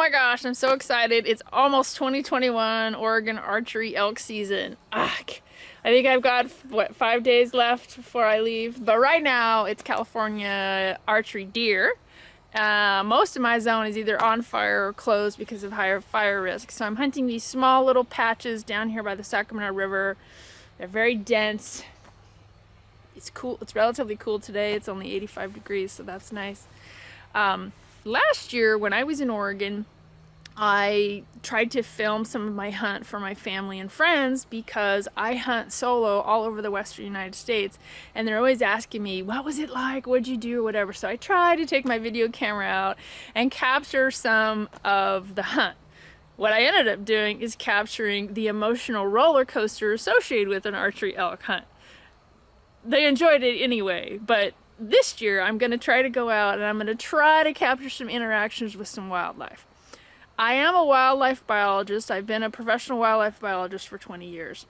my gosh, I'm so excited. It's almost 2021 Oregon archery elk season. I think I've got, what, 5 days left before I leave. But right now, it's California archery deer. Most of my zone is either on fire or closed because of higher fire risk. So I'm hunting these small little patches down here by the Sacramento River. They're very dense. It's cool. It's relatively cool today. It's only 85 degrees, so that's nice. Last year when I was in Oregon, I tried to film some of my hunt for my family and friends because I hunt solo all over the western United States, and they're always asking me, what was it like, what'd you do, or whatever. So I tried to take my video camera out and capture some of the hunt. What I ended up doing is capturing the emotional roller coaster associated with an archery elk hunt. They enjoyed it anyway, but this year I'm going to try to go out and I'm going to try to capture some interactions with some wildlife. I am a wildlife biologist. I've been a professional wildlife biologist for 20 years.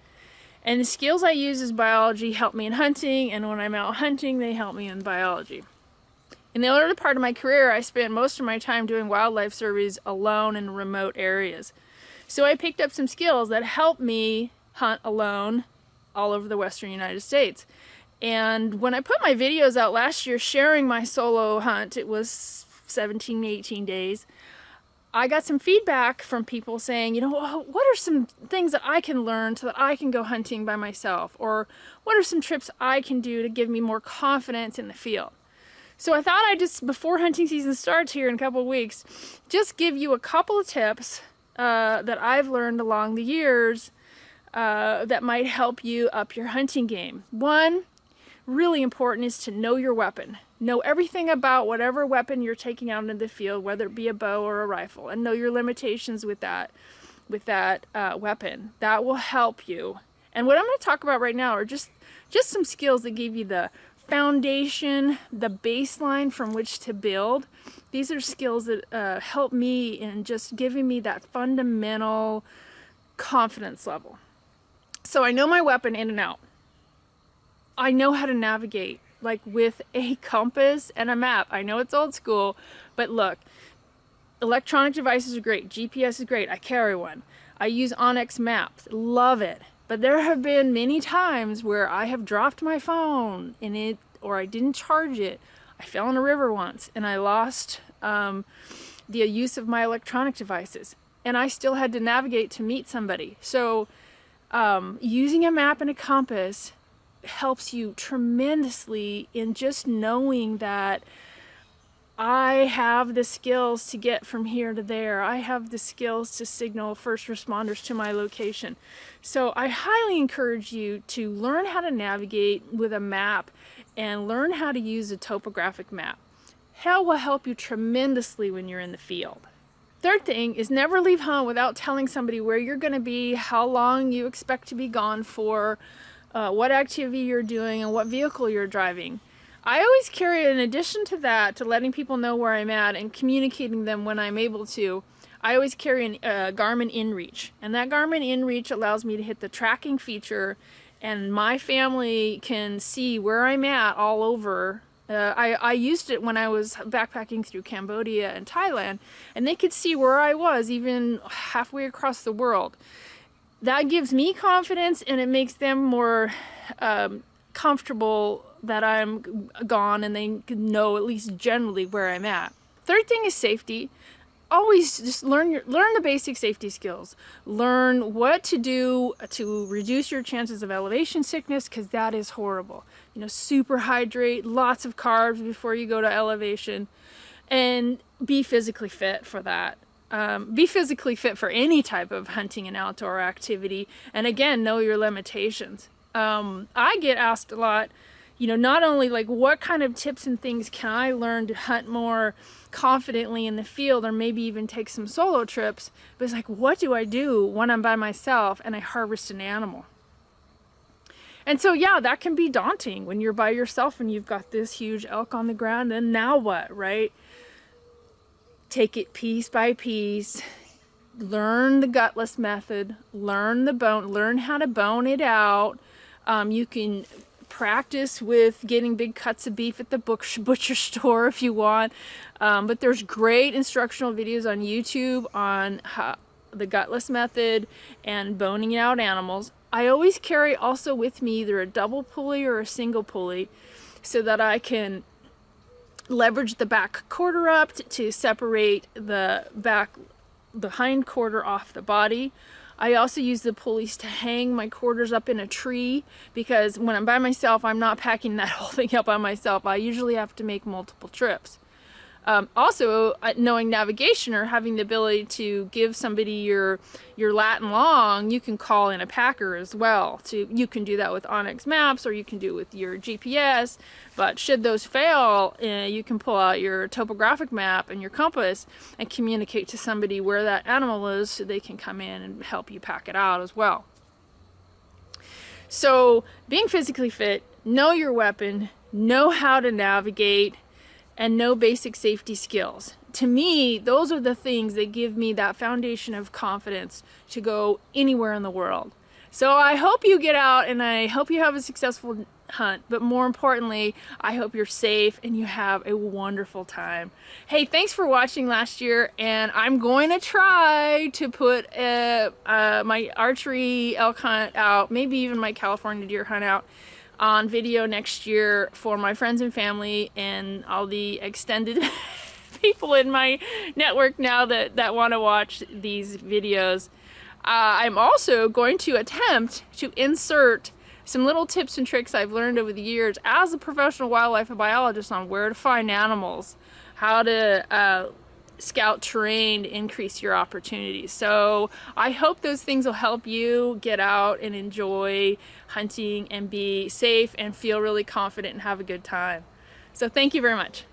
And the skills I use as biology help me in hunting, and when I'm out hunting, they help me in biology. In the early part of my career, I spent most of my time doing wildlife surveys alone in remote areas. So I picked up some skills that help me hunt alone all over the western United States. And when I put my videos out last year sharing my solo hunt, it was 17, 18 days, I got some feedback from people saying, you know, what are some things that I can learn so that I can go hunting by myself? Or what are some trips I can do to give me more confidence in the field? So I thought I'd just, before hunting season starts here in a couple of weeks, just give you a couple of tips that I've learned along the years that might help you up your hunting game. One, really important, is to know your weapon. Know everything about whatever weapon you're taking out into the field, whether it be a bow or a rifle, and know your limitations with that weapon. That will help you. And what I'm going to talk about right now are just some skills that give you the foundation, the baseline from which to build. These are skills that help me in just giving me that fundamental confidence level. So I know my weapon in and out. I know how to navigate, like with a compass and a map. I know it's old school, but look, electronic devices are great. GPS is great. I carry one. I use Onyx maps. Love it. But there have been many times where I have dropped my phone or I didn't charge it. I fell in a river once and I lost the use of my electronic devices, and I still had to navigate to meet somebody. So using a map and a compass helps you tremendously in just knowing that I have the skills to get from here to there. I have the skills to signal first responders to my location. So I highly encourage you to learn how to navigate with a map and learn how to use a topographic map. That will help you tremendously when you're in the field. Third thing is never leave home without telling somebody where you're going to be, how long you expect to be gone for, what activity you're doing, and what vehicle you're driving. I always carry, in addition to that, to letting people know where I'm at and communicating them when I'm able to, I always carry a Garmin Inreach. And that Garmin Inreach allows me to hit the tracking feature, and my family can see where I'm at all over. I used it when I was backpacking through Cambodia and Thailand, and they could see where I was even halfway across the world. That gives me confidence, and it makes them more comfortable that I'm gone, and they know at least generally where I'm at. Third thing is safety. Always just learn the basic safety skills. Learn what to do to reduce your chances of elevation sickness, because that is horrible. You know, super hydrate, lots of carbs before you go to elevation, and be physically fit for that. Be physically fit for any type of hunting and outdoor activity, and again, know your limitations. I get asked a lot, you know, not only like what kind of tips and things can I learn to hunt more confidently in the field, or maybe even take some solo trips, but it's like, what do I do when I'm by myself and I harvest an animal? And so yeah, that can be daunting when you're by yourself and you've got this huge elk on the ground, and now what, right? Take it piece by piece. Learn the gutless method. Learn how to bone it out. You can practice with getting big cuts of beef at the butcher store if you want. But there's great instructional videos on YouTube on the gutless method and boning out animals. I always carry also with me either a double pulley or a single pulley so that I can leverage the back quarter up to separate the hind quarter off the body. I also use the pulleys to hang my quarters up in a tree, because when I'm by myself, I'm not packing that whole thing up by myself. I usually have to make multiple trips. Also, knowing navigation or having the ability to give somebody your Latin long, you can call in a packer as well. You can do that with Onyx Maps, or you can do it with your GPS. But should those fail, you can pull out your topographic map and your compass and communicate to somebody where that animal is so they can come in and help you pack it out as well. So being physically fit, know your weapon, know how to navigate, and know basic safety skills. To me, those are the things that give me that foundation of confidence to go anywhere in the world. So I hope you get out, and I hope you have a successful hunt, but more importantly, I hope you're safe and you have a wonderful time. Hey, thanks for watching last year, and I'm going to try to put my archery elk hunt out, maybe even my California deer hunt out on video next year for my friends and family and all the extended people in my network now that want to watch these videos. I'm also going to attempt to insert some little tips and tricks I've learned over the years as a professional wildlife biologist on where to find animals, how to scout terrain to increase your opportunities. So I hope those things will help you get out and enjoy hunting and be safe and feel really confident and have a good time. So thank you very much.